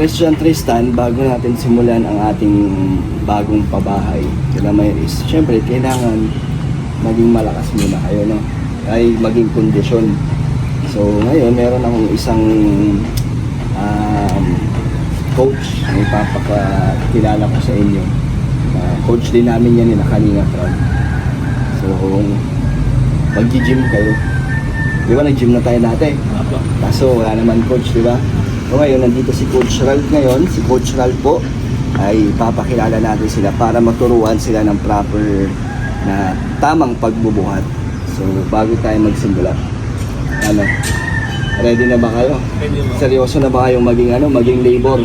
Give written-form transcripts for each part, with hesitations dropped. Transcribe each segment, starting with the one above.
Christian Tristan, bago natin simulan ang ating bagong pabahay kila Mayris, syempre kailangan maging malakas muna kayo, no? Ay maging kondisyon. So ngayon meron akong isang coach na ipapakilala ko sa inyo. Coach din namin yan nila Kalinga Prab. So mag-gym kayo. Di ba nag-gym na tayo dati? Kaso wala naman coach, di ba? So ngayon nandito si Coach Ralph ngayon. Si Coach Ralph po ay papakilala natin sila para maturuan sila ng proper na tamang pagbubuhat. So bago tayo magsimula, ano, ready na ba kayo? Seryoso na ba kayong maging labor?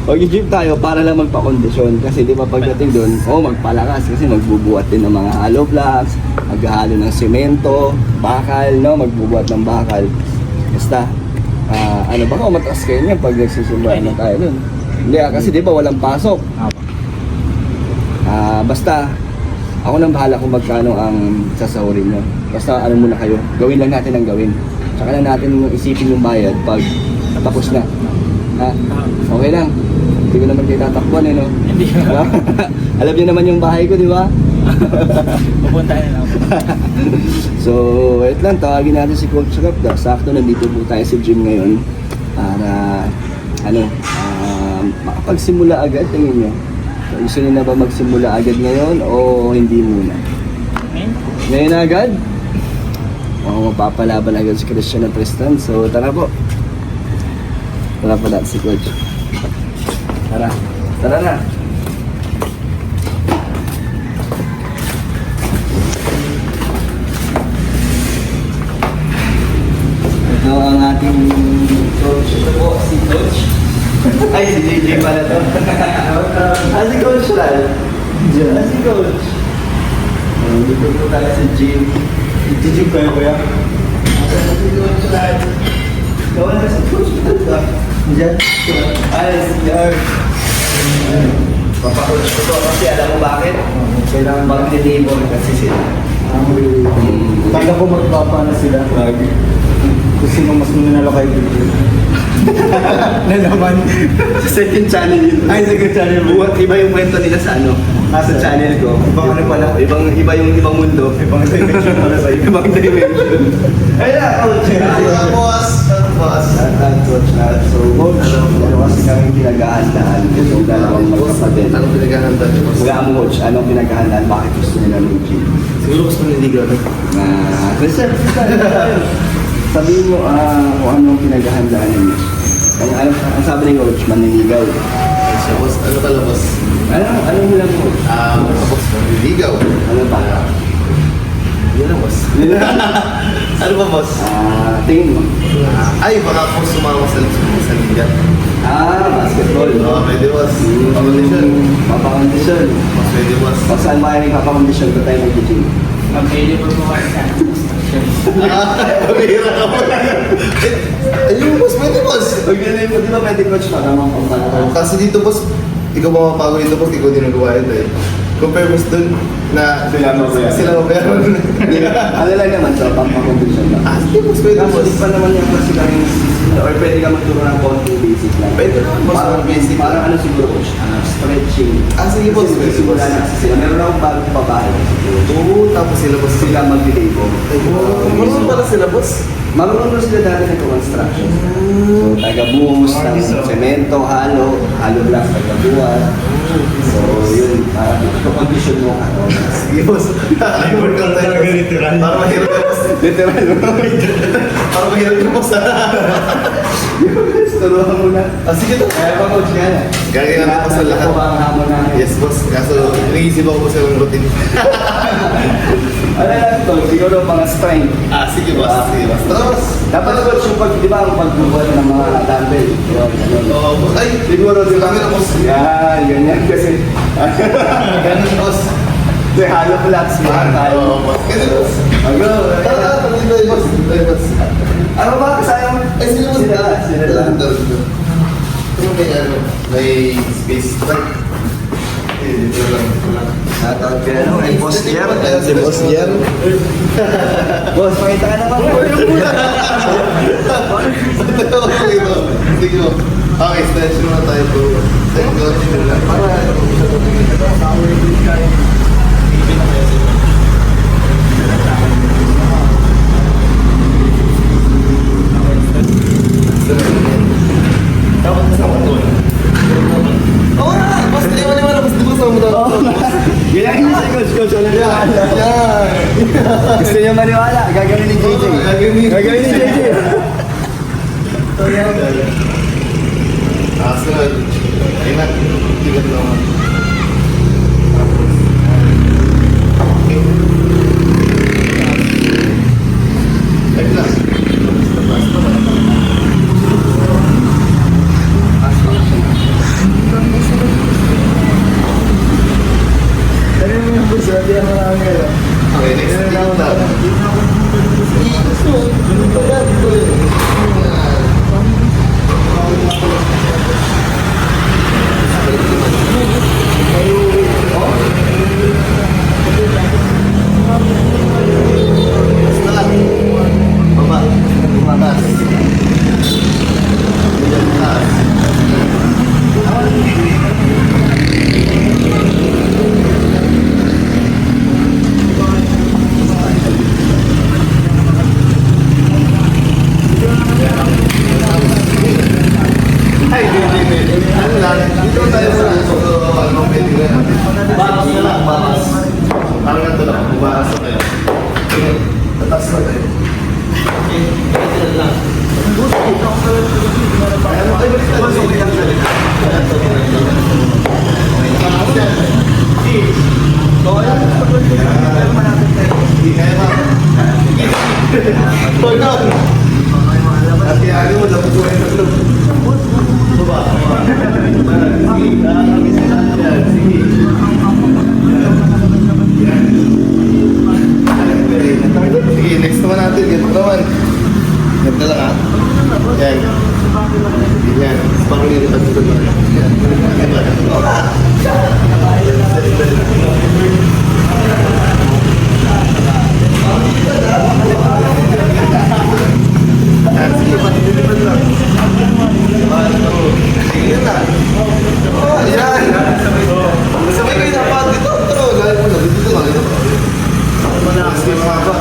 Mag-gym tayo para lang magpa-kondisyon. Kasi di ba pagdating doon, magpalakas kasi magbubuhat din ng mga hollow blocks, maghahalo ng semento, bakal, no? Magbubuhat ng bakal. Basta, baka mataas kayo niya pag nagsisimbahan na tayo doon. Hindi kasi di ba walang pasok? Basta, ako nang bahala kung magkano ang sasahurin nyo. Basta ano muna kayo, gawin lang natin ang gawin. Tsaka lang natin isipin yung bayad pag tapos na. Ha? Okay lang. Hindi ko naman kayo tatakbuhan no? Hindi. Alam niyo naman yung bahay ko, di ba? Pupuntahan na lang. So, wait lang, tawagin natin si Coach Ralph. Sakto, nandito po tayo sa gym ngayon para, makapagsimula agad, tingin nyo. Gusto niyo na ba magsimula agad ngayon o hindi muna? Ngayon agad? Mapapalaban agad si Christian at Tristan. So, tara po. Tara po natin si Coach. Tara. Tara na. Ito ang ating coach. Ito po, si Coach. Ay, si JJ pala to. Si Coach Ral. Si Coach. Dito po tayo sa gym. Gym kayo kuya? Si Coach Ral. Gawa na si Coach Ral. Diyan. Ay, si Jar. Papacoach ko to kasi alam mo bakit? Kailangan mag-deliver kasi sila. Kala ko magpapa na sila. Kung sino mas mananalo kayo dito. Na naman. Second channel yun. Ay, second channel mo. Iba yung kwento nila sa sa channel ko. Ibang ano pala? Iba yung ibang mundo. Ibang dimension pala sa'yo. Ibang dimension. Ay na, Coach. Boss! Coach na. So, Coach, ano kasi kami pinag-ahandaan itong dalawang magkapatid. Anong pinaghahandaan niyo, boss? Wala mo, Coach. Anong pinag-ahandaan? Bakit gusto nila ng gym? Siguro mas maniligaw na. Christian, sabihin mo kung anong pinag-ahandaan ninyo. Ang sabi ni Coach, maniligaw. So, boss, ano pala, boss? Ano mo lang, Coach? Boss, maniligaw. Ano ba? Yun na, boss. Ano ba, boss? Tingin mo. Ay, baka po sumama sa liga. Basketball. Oo, pwede, boss. Papakondisyon. Papakondisyon. Pwede, boss. Pag saan ba yung papakondisyon ko tayo mag-gym? Available po kasi sa Pabira ka po. Ayun, boss, pwede, boss. Pag yun yung, di ba pwede coach pa naman kung paano? Kasi dito, boss, ikaw mapapagod dito, boss, ikaw din nagawa ito eh. Compare mo dun na Sila mabayaran. Sila mabayaran. Ano lang naman to, papakondisyon lang. Sige, boss, pwede, Tapos boss. di pa naman yung kasi kami, or pwede ka magturo ng konting basic lang. Pwede naman, boss, Parang basic. Parang ano siguro coach, stretching. Sige, boss, Kasi pwede, simula boss. na kasi sila. Meron akong bagong babae. Oo, tapos sila, boss. Sila mag-labor. Marunong pala sila, boss. Marunong sila dati ng construction. So, taga-buhos ng semento, halo block, taga-buhat. So, yun, ito condition mo ano. Sige, boss. Labor ka tayo. literal. Para mahirap ka, boss. Literal. Para mahirap ka, boss. Turuan mo na. Sige to. Kaya pa coach ka na. Gagawin natin po sa lahat. Ako ba ang hamon namin? Yes, boss. Kaso, iniisip ako sa yung routine. Ano lang ito? Siguro mga strength. Sige, boss. Sige, boss. Tara, boss. Dapat coach yung di ba ang pagbubuhat ng mga dumbbell? Yun, ganun. Oo, boss. Ay, Siguro, di ba? Kami na, boss. Yan, ganyan kasi. Ganun, boss. Kasi halo flats mga tayo. Oo, boss. Ganun, boss. Ano? Tara, tuloy tayo, boss. Tuloy, boss. Ano ba? Kasayang? Ay, sino, boss? Sila lang. Ito may, may space. Dito lang. Shoutout kay ano, kay Boss Jer. Si Boss Jer. Boss, pakita ka naman. Sige mo. Okay, stretch muna tayo bro. Thank God. Para Oo na! Basta lima na. Basta di ba sa mga Gilagin niya si Coach. Wala na. Yan! Gusto niya maniwala. Gagawin ni JJ. Gagawin ni JJ. Sunod. Ayun na. Tigat naman. Ayun na. Ano mo yung boss? Sabi ang marami ka. Okay, next. Tigat na. Basta. Baba. Tumatas. Tumatas. Ay, hindi. Ano lang, dito tayo sa ano, pwede na natin. Bakas na lang, bakas. Parang ganito lang, bakas na tayo. Tatas na tayo. Ayan, ay, balik tayo. Hindi kaya ba? Hold on! At kaya mo, dapat ko rin na baba. Sige. Yan, sige. Sige, next naman natin. Ganito naman. Ganito lang ha. Yan. Yan. Pangilipan dito lang. Yan. Yan, sige, patilipan lang. Sige na. Oh, yan. Sabay kayo na pa dito. Pero, lahat mo na. Dito lang. Sige, mga ba?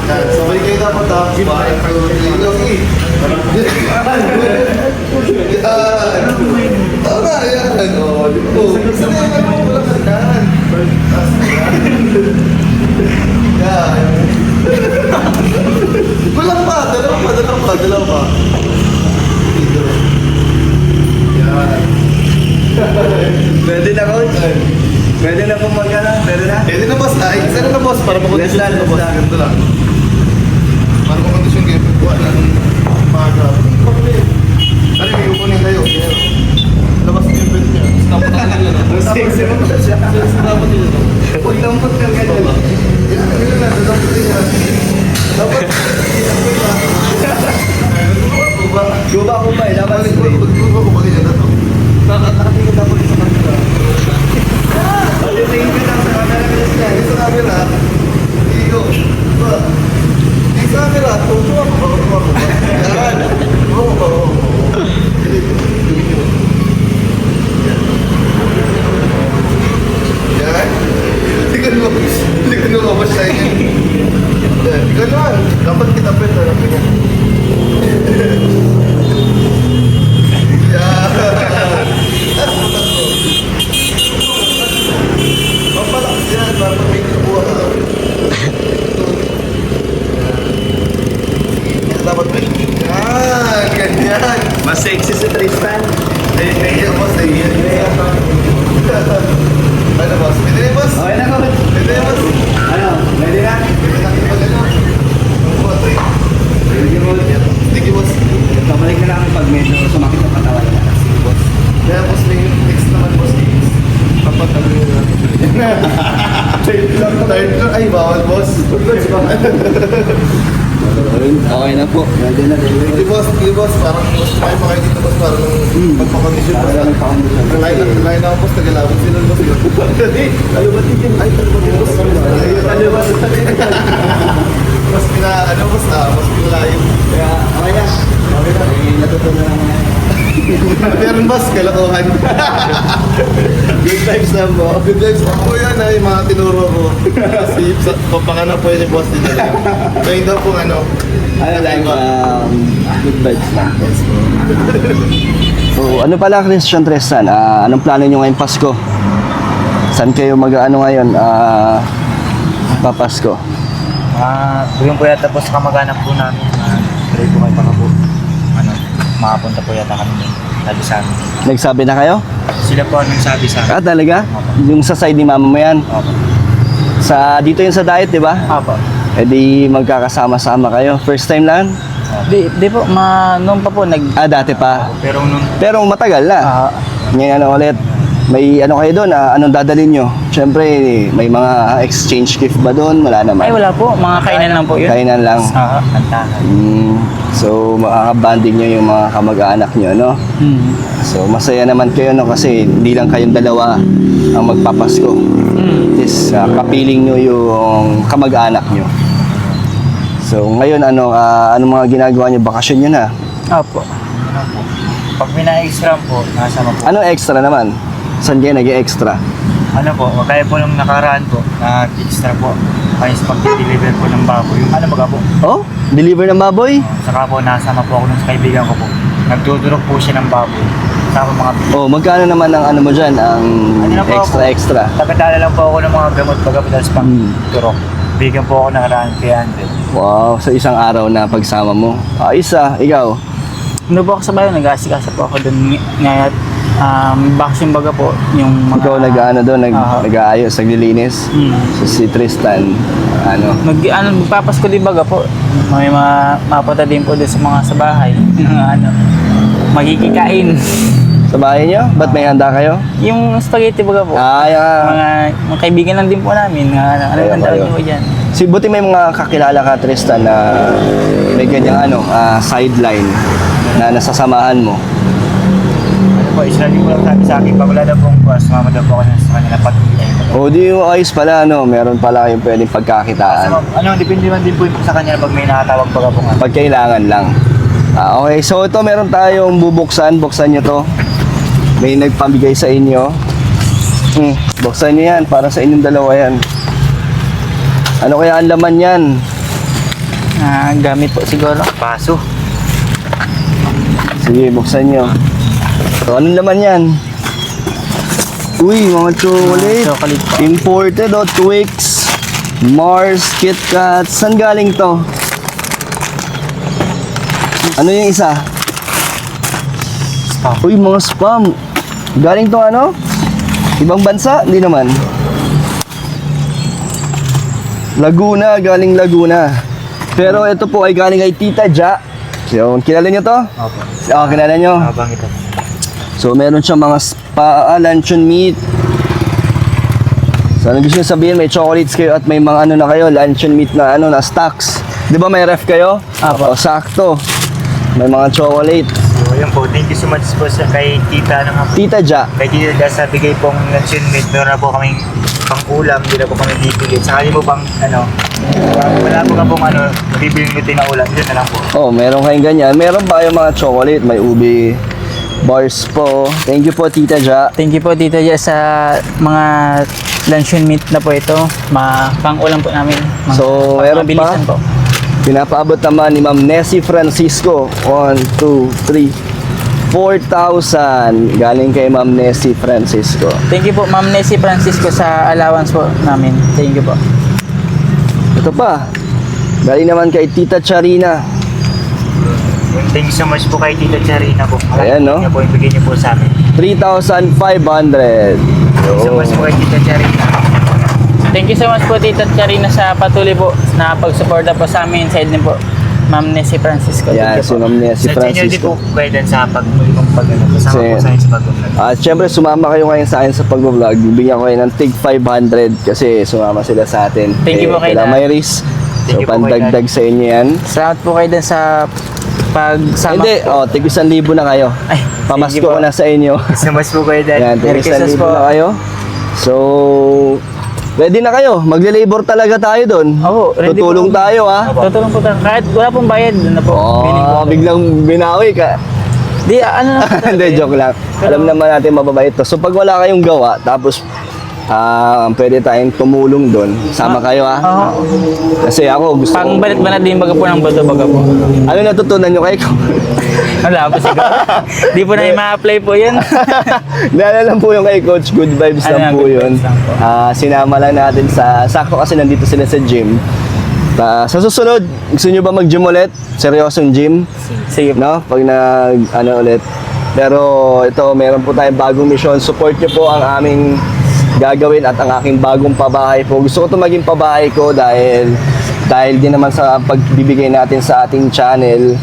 Yan, sabay kayo dapat ha. Bakit kayo dito? Sige. Yan. Tama, yan. Oh, dito. Sabay kayo mo walang kankan. Yan. Kulang pa. Dalawa pa. Dito. Yan. Pwede na, Coach. Pwede na pumaga na. Pwede na. Pwede na boss. Ay, isa na boss para makondisyon Yes, na boss. yes, Ganito lang. Para makondisyon kayo. Buwan na. Maga. Ano, may kukunin kayo. Labas niyo yung pwede niya. Stop na kayo. Sexy mo ba siya? Stop na kayo. Huwag lampot kang ganyan. Yan, yun na. Dapat niya. Dapat. Kuba eh. Dapat Bakit spray. ko bagay na to? Nakatingin dapat sa kanila. Palitingin ko lang sa camera ko siya. Sa camera. Igo. Sa camera. Tuwa ko ba? Yan. Oo. Yan. Hindi ko lumabas sa inyo. Ikaw naman. Dapat kita pwede na kanya. Yan. Mapalakas yan. Dapat may kukuha ka. Yan. Dapat may. Yan. Ganyan. Mas sexy si Tristan. Ganyan boss. Ano boss? Pwede na boss? Okay na, Coach. Pwede na boss? Ano? Pwede na? Pwede na boss? Thank you, Coach. Thank you boss. Pabalik na lang pag medyo sumakit ang katawan niya. Kaya boss, may next naman boss is papatalo na natin. Third floor. Ay, bawal boss. Yun, okay na po. Ready na, Hindi delivery. boss, parang mas kumain pa kayo dito boss, parang magpakondisyon boss. Parang magpakondisyon. Line na boss, tagalawin sila boss. Ano ba tingin? Ay, talubatin boss. Mas ano boss mas pinalayo. Kaya, okay na. Okay na. Natutunan na mga. Meron boss, kalokohan. Good vibes lang po. Good vibes. Ako yan ay mga tinuro ko. Kasi papanganak po yun ni boss din talaga. Kaya daw pong ano. Ano lang, good vibes lang. So, ano pala Christian Tristan? Anong plano nyo ngayong Pasko? Saan kayo mag-ano ngayon? Papasko? Doon po yata po sa kamag-anak po namin. Try po kayo po. Makapunta po yata kami doon. Sabi sa amin. Nagsabi na kayo? Sila po ang nagsabi sa amin. Talaga? Yung sa side ni mama mo yan? Opo. Dito yung sa diet, di ba? Opo. E di magkakasama-sama kayo. First time lang? Di po, noon pa po Dati pa. pero nung Pero matagal na. Ngayon ano ulit? May ano kayo doon? Anong dadalhin nyo? Siyempre, may mga exchange gift ba doon? Wala naman. ay wala po, mga kainan lang po yun. Kainan lang. Kantahan. So, makakabanding nyo yung mga kamag-anak nyo, no? So, masaya naman kayo, no? Kasi hindi lang kayong dalawa ang magpapasko. Is kapiling nyo yung kamag-anak nyo. So, ngayon, ano mga ginagawa nyo? Bakasyon nyo na? Opo. Pag may na-extra po, nasama po. Anong extra naman? Saan kayo nag-extra? Ano po, kaya po nung nakaraan po, nag-extra po. Kaya sa pag-deliver po ng baboy. Yung ano baga po. Oh? Deliver ng baboy? Saka po, nasama po ako nung sa kaibigan ko po. Nagdudurog po siya ng baboy. Saka po mga Oh, magkano naman ang ano mo dyan? Ang Ano na po extra? Tapitala lang po ako ng mga gamot baga po dahil sa pang-durog. Bigyan po ako nakaraan kay Andre. Wow, sa isang araw na pagsama mo. Ikaw? Ano po ako sa bayan, nag-asikasa po ako doon ngayon. Vaccine baga po, yung mga... Ikaw nag-ano doon, nag-aayos, naglilinis. So, si Tristan, Magpapasko din baga po. May mapunta din po doon sa mga sa bahay. Magkikikain. Sa bahay niyo? Ba't may handa kayo? Yung spaghetti baga po. Mga kaibigan lang din po namin. Ano Ayaw, ang tawag ayaw. niyo po dyan? Buti may mga kakilala ka, Tristan, na may ganyang sideline na nasasamahan mo. Ano po, isa lang po lang sabi sa akin. Pag wala daw pong kuwas, sumama daw po ako sa kanila pag-ibigay. O di yung ayos pala, meron pala kayong pwedeng pagkakitaan. Depende man din po sa kanya pag may nakatawag baga po nga. Pag kailangan lang. Okay, so ito meron tayong bubuksan. Buksan nyo to. May nagpamigay sa inyo. Buksan nyo yan, para sa inyong dalawa yan. Ano kaya ang laman yan? Gamit po siguro. Paso. Sige, buksan nyo. So, anong laman yan? Uy, mga chocolate. Chocolate po. Imported, Twix, Mars, Kit Kat. Saan galing to? Ano yung isa? Spam. Uy, mga spam. Galing to Ibang bansa? Hindi naman. Laguna, galing Laguna. Pero ito po ay galing kay Tita Ja. So, kilala nyo to? Opo. Kilala nyo? Habang ito. So, meron siyang mga luncheon meat. So, ano gusto nyo sabihin? May chocolates kayo at may mga na kayo, luncheon meat na na stocks. Di ba may ref kayo? Apo. O, sakto. May mga chocolate. So, yun po. Thank you so much po sa kay Tita. Tita Ja. Kay Tita Jazz sa bigay pong luncheon meat. Meron na po kaming pang-ulam. Hindi na po kami bibigay. Saka di mo pang wala po ka pong bibili nyo na ulam. Yun na lang po. Oh, meron kayong ganyan. Meron ba yung mga chocolate? May ubi bars po. Thank you po, Tita Ja. Thank you po Tita Jazz sa mga luncheon meat na po ito. Pang-ulam po namin. So, meron pa? Mabilisan po. Pinapaabot naman ni Ma'am Nessie Francisco. 1, 2, 3, 4,000. Galing kay Ma'am Nessie Francisco. Thank you po Ma'am Nessie Francisco sa allowance po namin. Thank you po. Ito pa. Galing naman kay Tita Charina. Thank you so much po kay Tita Charina po. Ayan, no? Niyo po, ibigay niyo po sa amin. 3,500. Thank you so much po kay Tita Charina. Thank you so much po Tita Charina sa patuloy po na pagsuporta po sa amin. Side din po Ma'am Nessie Francisco. Yan, Thank you si po. Ma'am Nessie Sa inyo din po Francisco. kayo din sa kasama po sa inyo sa pag-vlog. At syempre, sumama kayo ngayon sa akin sa pag-vlog. Bibigyan ko kayo ng tig 500 kasi sumama sila sa atin. Thank you po kay kila Dan. Myris. Thank So, you po, pandagdag sa inyo yan. Salamat po kayo dun sa pagsama. Hindi, tig 1,000 na kayo. Ay, Pamasko sige po. ko na sa inyo. Christmas po kayo, Dad. Yan, Merry tig Christmas 1,000 po. na kayo. So, ready na kayo. Magle-labor talaga tayo doon. Oo, ready Tutulong po. tayo, ha? Tutulong po tayo. Kahit wala pong bayad, na po. Feeling ko. Biglang binawi ka. Di, ano na po talaga Hindi, yun. joke lang. Alam naman natin mababait to. So, pag wala kayong gawa, tapos pwede tayong tumulong doon. Sama kayo, ha? Oo. Kasi ako gusto Pang balit-balat din baga po ng baga po. Ano natutunan nyo kay ko? Wala po siguro. Di po na ma-apply po yun. Naalala lang po yung kay Coach, good vibes Ano lang yan, po good yun. vibes lang po. Sinama lang natin sakto kasi nandito sila sa gym. Sa susunod, gusto nyo ba mag-gym ulit? Seryosong gym? Sige po. No? Pag ulit. Pero ito, meron po tayong bagong mission. Support nyo po ang aming gagawin at ang aking bagong pabahay po. Gusto ko ito maging pabahay ko dahil din naman sa pagbibigay natin sa ating channel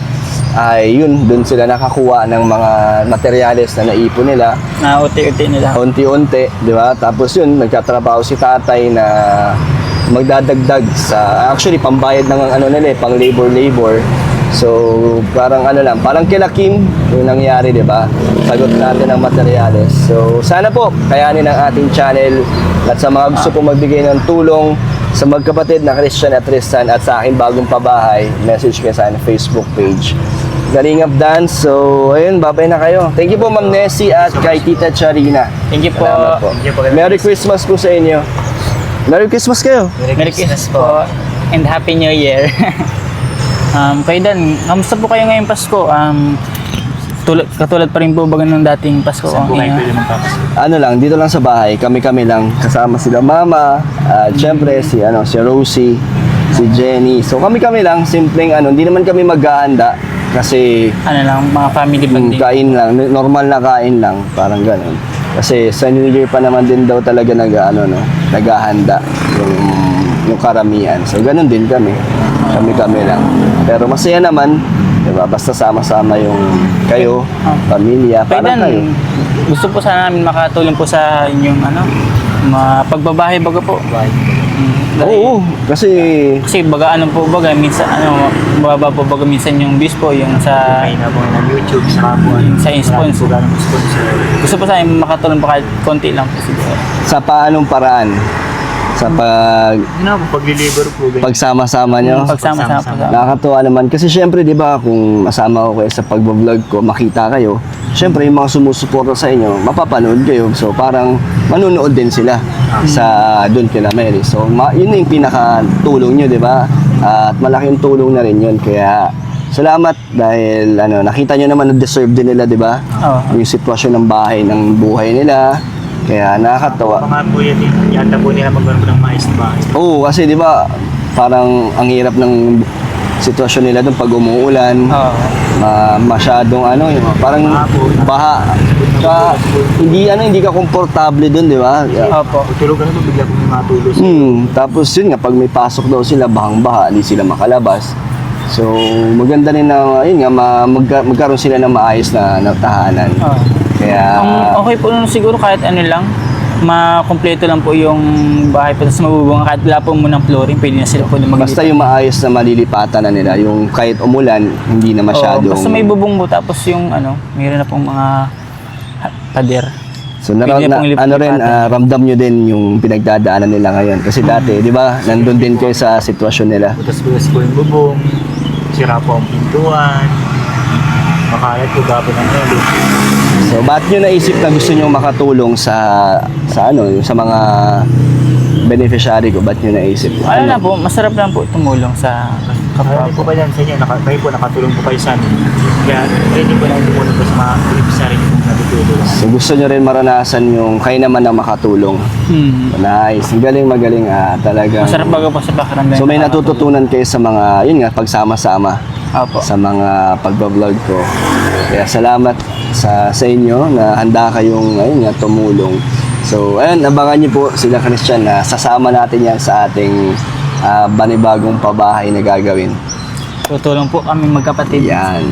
ay yun, dun sila nakakuha ng mga materyales na naipon nila Na uti-uti nila. unti-unti, di ba? Tapos yun, nagtatrabaho si tatay na magdadagdag sa, actually, pambayad ng pang labor. So, parang parang kila Kim, yung nangyari, di ba? Sagot natin ng materyales. So, sana po, kayanin ang ating channel at sa mga gusto po magbigay ng tulong sa magkapatid na Christian at Tristan at sa aking bagong pabahay, message kayo sa aking Facebook page. Galingap Dance. So, ayun, babay na kayo. Thank you po, Ma'am Nessie at kay Tita Charina. Thank you po. Salamat po. Thank you po. Merry Christmas po sa inyo. Merry Christmas kayo. Merry Christmas po. And Happy New Year. Kayo Dan, kamusta po kayo ngayong Pasko? Katulad pa rin po ba ng dating Pasko? Saan po kayo pwede magpapas? Dito lang sa bahay, kami lang kasama sila mama, at syempre si Rosie, si Jenny. So kami lang, simpleng hindi naman kami maghahanda kasi Ano lang, mga family bonding. kain lang, normal na kain lang, parang gano'n. Kasi sa New Year pa naman din daw talaga naghahanda yung karamihan. So gano'n din kami lang. Pero masaya naman, diba? Basta sama-sama yung kayo, pamilya, Kayo parang Dan, kayo. gusto po sana namin makatulong po sa inyong pagbabahay baga po. Oo, kasi Kasi baga minsan mababa po baga minsan yung views po yung sa Kain na po ng YouTube, saka po Sa sponsor. sponsor. gusto po sana makatulong po kahit konti lang po siguro. sa paanong paraan? Sa Pag-deliver po. pagsama-sama nyo? Pagsama-sama po. Nakakatuwa naman. Kasi syempre, di ba, kung masama ko kayo sa pag-vlog ko, makita kayo, syempre, yung mga sumusuporta sa inyo, mapapanood kayo. So, parang manunood din sila sa doon kina Mary. So, yun yung pinakatulong nyo, di ba? At malaking tulong na rin yun. Kaya, salamat dahil nakita nyo naman na deserve din nila, di ba? Oo. Yung sitwasyon ng bahay, ng buhay nila. Kaya nakakatawa. Mga po yan, yata po nila magkaroon ng maayos na bahay. Oo, kasi di ba parang ang hirap ng sitwasyon nila doon pag umuulan. Oo. Masyadong yung parang baha. Hindi ka komportable doon, di ba? Opo. Tulog na po, bigla po may matulos. Tapos yun nga, pag may pasok daw sila, bahang-baha, hindi sila makalabas. So, maganda rin na, yun nga, magkaroon sila ng maayos na tahanan. Oo. Kaya, Okay po nun siguro kahit lang, makompleto lang po yung bahay po. Tapos mabubunga kahit wala po munang flooring, pwede na sila po na basta yung maayos na malilipatan na nila, yung kahit umulan, hindi na masyadong... basta may bubong po, tapos yung mayroon na pong mga pader. So Pwede na pong ramdam nyo din yung pinagdadaanan nila ngayon. Kasi dati, di ba, nandun din kayo sa sitwasyon nila. Butas-butas po yung bubong, sira po ang pintuan, makalat po gapon ng helo. So, ba't nyo naisip na gusto nyo makatulong sa mga beneficiary ko? Ba't nyo naisip? Ano na po, masarap lang po tumulong sa kapwa Marami po po. ba yan sa inyo? Kayo po nakatulong po kayo sa amin. Kaya ready po na tumulong po sa mga beneficiary po na natutulong. So, gusto nyo rin maranasan yung kayo naman na makatulong. Nice. Magaling. Talaga. Masarap baga po sa pakiramdam. So, may natututunan kayo sa mga, yun nga, pagsama-sama. Opo. Sa mga pagbablog ko. Kaya salamat sa inyo na handa kayong tumulong. So, ayun, abangan niyo po sila Christian na sasama natin yan sa ating banibagong pabahay na gagawin. Tutulong po kami magkapatid. Yan.